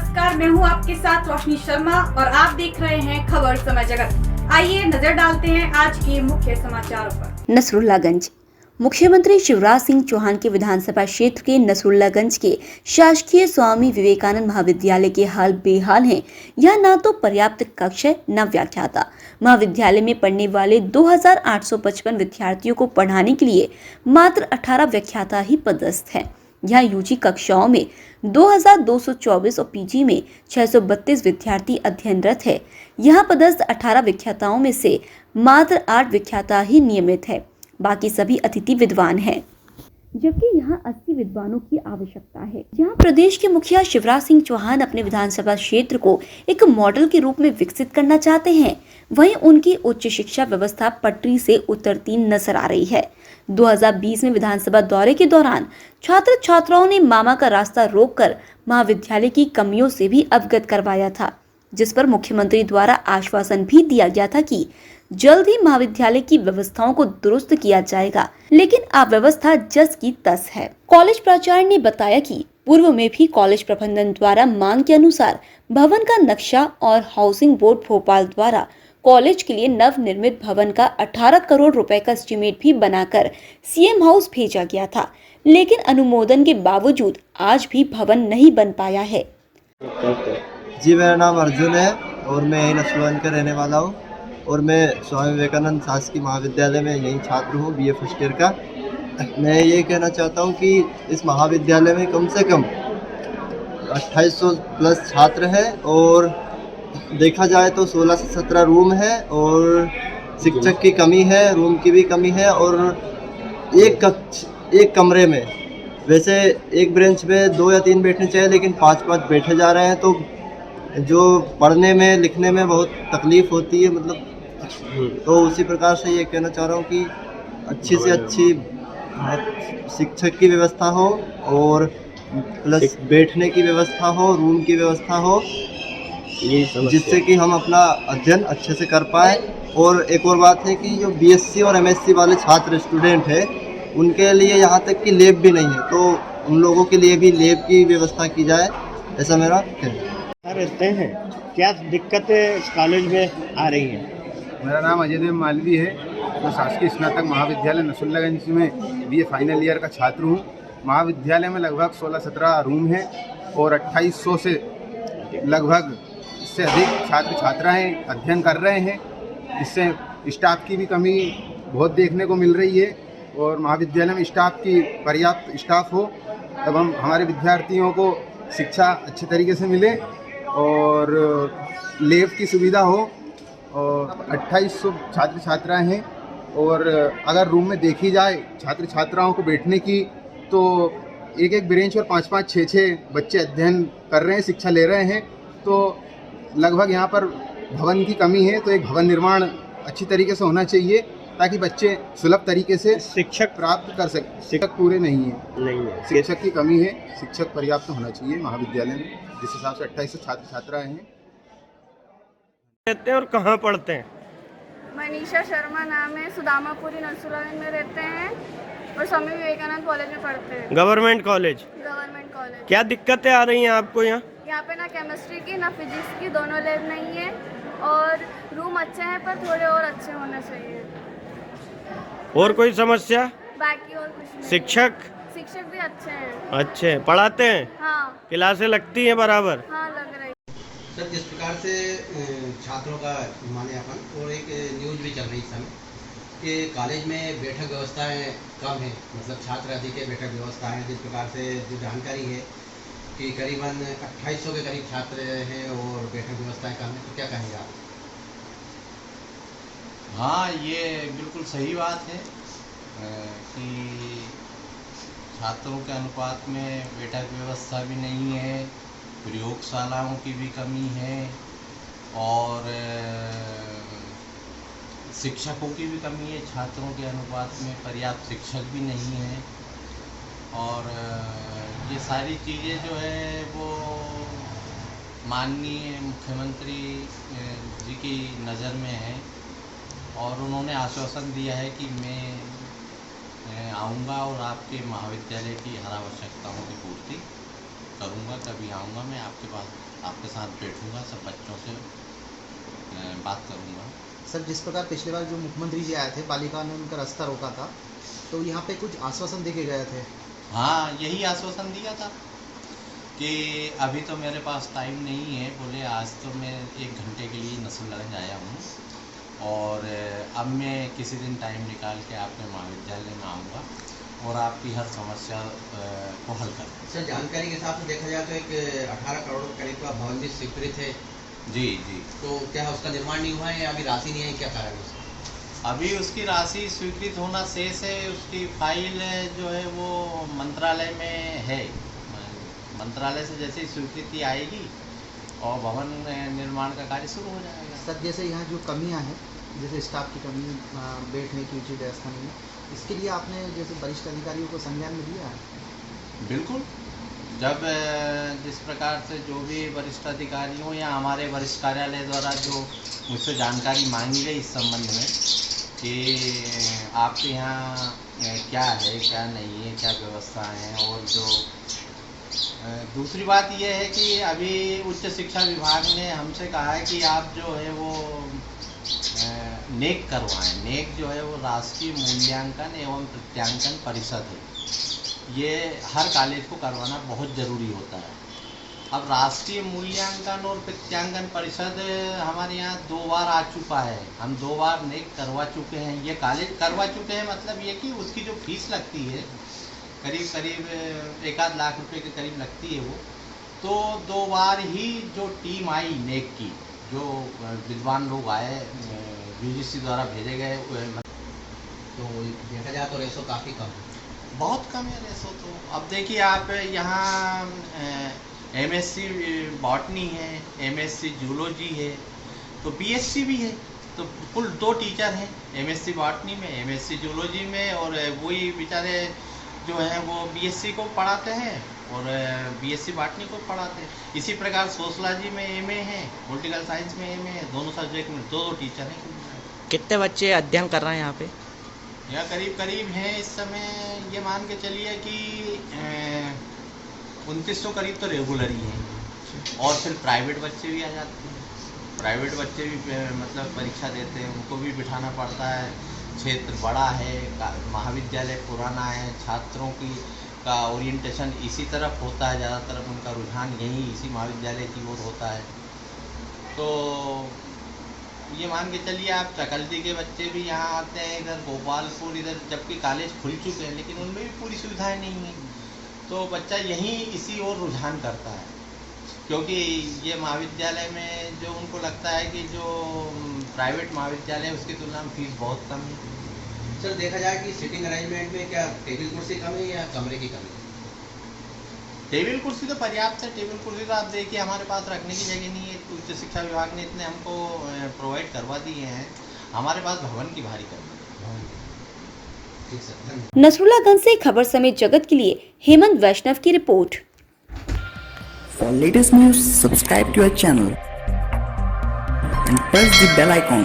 नमस्कार, मैं हूं आपके साथ रोशनी शर्मा और आप देख रहे हैं खबर समय जगत। आइए नजर डालते हैं आज के मुख्य समाचारों पर। नसरुल्लागंज। मुख्यमंत्री शिवराज सिंह चौहान के विधानसभा क्षेत्र के नसरुल्लागंज के शासकीय स्वामी विवेकानंद महाविद्यालय के हाल बेहाल हैं। यहाँ न तो पर्याप्त कक्ष है न व्याख्याता। महाविद्यालय में पढ़ने वाले 2855 विद्यार्थियों को पढ़ाने के लिए मात्र 18 व्याख्याता ही पदस्थ हैं। यहाँ यूजी कक्षाओं में 2224 और पीजी में 632 विद्यार्थी अध्ययनरत है। यहाँ पदस्थ 18 व्याख्याताओं में से मात्र 8 व्याख्याता ही नियमित है, बाकी सभी अतिथि विद्वान हैं, जबकि यहाँ 80 विद्वानों की आवश्यकता है। यहाँ प्रदेश के मुखिया शिवराज सिंह चौहान अपने विधानसभा क्षेत्र को एक मॉडल के रूप में विकसित करना चाहते हैं। वहीं उनकी उच्च शिक्षा व्यवस्था पटरी से उतरती नजर आ रही है। 2020 में विधानसभा दौरे के दौरान छात्र छात्राओं ने मामा का रास्ता रोककर महाविद्यालय की कमियों से भी अवगत करवाया था, जिस पर मुख्यमंत्री द्वारा आश्वासन भी दिया गया था कि जल्द ही महाविद्यालय की व्यवस्थाओं को दुरुस्त किया जाएगा, लेकिन अव्यवस्था जस की तस है। कॉलेज प्राचार्य ने बताया कि पूर्व में भी कॉलेज प्रबंधन द्वारा मांग के अनुसार भवन का नक्शा और हाउसिंग बोर्ड भोपाल द्वारा कॉलेज के लिए नव निर्मित भवन का 18 करोड़ रुपए का एस्टीमेट भी बनाकर सीएम हाउस भेजा गया था, लेकिन अनुमोदन के बावजूद आज भी भवन नहीं बन पाया है। जी, मेरा नाम अर्जुन है और मैं यही नसरुल्लागंज का रहने वाला हूँ और मैं स्वामी विवेकानंद शासकीय महाविद्यालय में यही छात्र हूँ, बीए फर्स्ट ईयर का। मैं ये कहना चाहता हूँ कि इस महाविद्यालय में कम से कम 2800 प्लस छात्र हैं और देखा जाए तो 16 से 17 रूम है और शिक्षक की कमी है, रूम की भी कमी है और एक कमरे में वैसे एक बेंच में 2 या 3 बैठने चाहिए, लेकिन 5-5 बैठे जा रहे हैं, तो जो पढ़ने में लिखने में बहुत तकलीफ़ होती है, मतलब तो उसी प्रकार से ये कहना चाह रहा हूँ कि अच्छी से अच्छी शिक्षक की व्यवस्था हो और प्लस बैठने की व्यवस्था हो, रूम की व्यवस्था हो, जिससे कि हम अपना अध्ययन अच्छे से कर पाए। और एक और बात है कि जो बीएससी और एमएससी वाले छात्र स्टूडेंट हैं, उनके लिए यहाँ तक कि लैब भी नहीं है, तो उन लोगों के लिए भी लैब की व्यवस्था की जाए, ऐसा मेरा कहना है। रहते हैं, क्या दिक्कतें इस कॉलेज में आ रही हैं? मेरा नाम अजय देव मालवी है। मैं शासकीय स्नातक महाविद्यालय नसरुल्लागंज में बीए फाइनल ईयर का छात्र हूँ। महाविद्यालय में लगभग 16-17 रूम हैं और 2800 से लगभग इससे अधिक छात्र छात्राएँ अध्ययन कर रहे हैं। इससे स्टाफ की भी कमी बहुत देखने को मिल रही है और महाविद्यालय में स्टाफ की पर्याप्त स्टाफ हो तब हम हमारे विद्यार्थियों को शिक्षा अच्छे तरीके से मिले और लैब की सुविधा हो। और 2800 छात्र छात्राएँ हैं और अगर रूम में देखी जाए छात्र छात्राओं को बैठने की, तो एक बेंच और 5-5, 6-6 बच्चे अध्ययन कर रहे हैं, शिक्षा ले रहे हैं, तो लगभग यहाँ पर भवन की कमी है। तो एक भवन निर्माण अच्छी तरीके से होना चाहिए ताकि बच्चे सुलभ तरीके से शिक्षक प्राप्त कर सकें। शिक्षक पूरे नहीं है, शिक्षक की कमी है, शिक्षक पर्याप्त होना चाहिए महाविद्यालय में, जिस हिसाब से 2800 छात्र छात्राएँ हैं। रहते हैं और कहाँ पढ़ते हैं? मनीषा शर्मा नाम है, सुदामापुरी नसरुल्लागंज में रहते हैं और स्वामी विवेकानंद कॉलेज में पढ़ते हैं। Government college. क्या दिक्कतें आ रही हैं आपको यहाँ? यहाँ पे ना केमिस्ट्री की ना फिजिक्स की, दोनों लैब नहीं है और रूम अच्छे हैं पर थोड़े और अच्छे होने चाहिए। और कोई समस्या? बाकी और कुछ नहीं। शिक्षक भी अच्छे हैं। अच्छे पढ़ाते हैं? हाँ। क्लासें लगती हैं बराबर? हाँ, लग रही। सर, जिस प्रकार से छात्रों का माने अपन और एक न्यूज़ भी चल रही इस समय कि कॉलेज में बैठक व्यवस्थाएं कम है, मतलब छात्र अधिक है, बैठक व्यवस्थाएं, जिस प्रकार से जो जानकारी है कि करीबन 2800 के करीब छात्र हैं और बैठक व्यवस्थाएं कम है, तो क्या कहेंगे आप? हाँ, ये बिल्कुल सही बात है कि छात्रों के अनुपात में बैठक व्यवस्था भी नहीं है, प्रयोगशालाओं की भी कमी है और शिक्षकों की भी कमी है। छात्रों के अनुपात में पर्याप्त शिक्षक भी नहीं है और ये सारी चीज़ें जो है वो माननीय मुख्यमंत्री जी की नज़र में है और उन्होंने आश्वासन दिया है कि मैं आऊँगा और आपके महाविद्यालय की हर आवश्यकताओं की पूर्ति करूँगा, कभी आऊँगा मैं आपके पास, आपके साथ बैठूँगा, सब बच्चों से बात करूँगा। सर, जिस प्रकार पिछली बार जो मुख्यमंत्री जी आए थे, पालिका ने उनका रास्ता रोका था, तो यहाँ पे कुछ आश्वासन देके गए थे। हाँ, यही आश्वासन दिया था कि अभी तो मेरे पास टाइम नहीं है, बोले आज तो मैं 1 घंटे के लिए नसरुल्लागंज आया हूँ और अब मैं किसी दिन टाइम निकाल के आपके महाविद्यालय में आऊँगा और आपकी हर समस्या को हल करूँगा। सर, जानकारी के हिसाब से देखा जाए तो एक 18 करोड़ करीब का भवन भी स्वीकृत है। जी जी। तो क्या उसका निर्माण नहीं हुआ है या अभी राशि नहीं है, क्या कारण है उसका? अभी उसकी राशि स्वीकृत होना शेष है, उसकी फाइल जो है वो मंत्रालय में है। मंत्रालय से जैसे ही स्वीकृति आएगी और भवन निर्माण का कार्य शुरू हो जाएगा। सर, जैसे यहाँ जो कमियाँ हैं, जैसे स्टाफ की कमी, बैठने की उचित व्यवस्था नहीं है, इसके लिए आपने जैसे वरिष्ठ अधिकारियों को संज्ञान में लिया है? बिल्कुल, जब जिस प्रकार से जो भी वरिष्ठ अधिकारियों या हमारे वरिष्ठ कार्यालय द्वारा जो मुझसे जानकारी मांगी गई इस संबंध में कि आपके यहाँ क्या है, क्या नहीं है, क्या व्यवस्था है, और जो दूसरी बात यह है कि अभी उच्च शिक्षा विभाग ने हमसे कहा है कि आप जो है वो नेक करवाएं। नेक जो है वो राष्ट्रीय मूल्यांकन एवं प्रत्यांकन परिषद है, ये हर कॉलेज को करवाना बहुत ज़रूरी होता है। अब राष्ट्रीय मूल्यांकन और प्रत्यांकन परिषद हमारे यहाँ 2 बार आ चुका है, हम 2 बार नेक करवा चुके हैं, ये कॉलेज करवा चुके हैं। मतलब ये कि उसकी जो फीस लगती है करीब 1-8 लाख रुपए के करीब लगती है वो, तो 2 बार ही जो टीम आई नेक की, जो विद्वान लोग आए UGC द्वारा भेजे गए, तो देखा जाए तो रेशो काफ़ी कम है, बहुत कम है रेशो। तो अब देखिए आप यहाँ MSc बॉटनी है, MSc जूलॉजी है, तो BSc भी है, तो कुल 2 टीचर हैं MSc बॉटनी में, MSc जूलॉजी में, और वही बेचारे जो हैं वो BSc को पढ़ाते हैं और BSc बॉटनी को पढ़ाते हैं। इसी प्रकार सोशलॉजी में MA है, पॉलिटिकल साइंस में MA है, दोनों सब्जेक्ट में 2 टीचर हैं। कितने बच्चे अध्ययन कर रहे हैं यहाँ पे? यहाँ करीब हैं इस समय, ये मान के चलिए कि 2900 करीब तो रेगुलर ही हैं, और फिर प्राइवेट बच्चे भी आ जाते हैं। प्राइवेट बच्चे भी मतलब परीक्षा देते हैं, उनको भी बिठाना पड़ता है। क्षेत्र बड़ा है, महाविद्यालय पुराना है, छात्रों का ओरिएंटेशन इसी तरफ होता है, ज़्यादातर उनका रुझान यही इसी महाविद्यालय की ओर होता है। तो ये मान के चलिए आप चकल्दी के बच्चे भी यहाँ आते हैं, इधर गोपालपुर, इधर जबकि कॉलेज खुल चुके हैं लेकिन उनमें भी पूरी सुविधाएं नहीं हैं, तो बच्चा यहीं इसी ओर रुझान करता है, क्योंकि ये महाविद्यालय में जो उनको लगता है कि जो प्राइवेट महाविद्यालय है उसकी तुलना में फीस बहुत कम है। सर, देखा जाए कि सिटिंग अरेंजमेंट में क्या टेबल कुर्सी कम है या कमरे की कमी है? टेबल कुर्सी तो पर्याप्त है। टेबल कुर्सी तो आप देखिए हमारे पास रखने की जगह नहीं है, उच्च शिक्षा विभाग ने इतने हमको प्रोवाइड करवा दिए हैं, हमारे पास भवन की भारी कमी है। ठीक सर, धन्यवाद। नसरुल्लागंज से खबर समेत जगत के लिए हेमंत वैष्णव की report. For latest news, subscribe to our channel and press the bell icon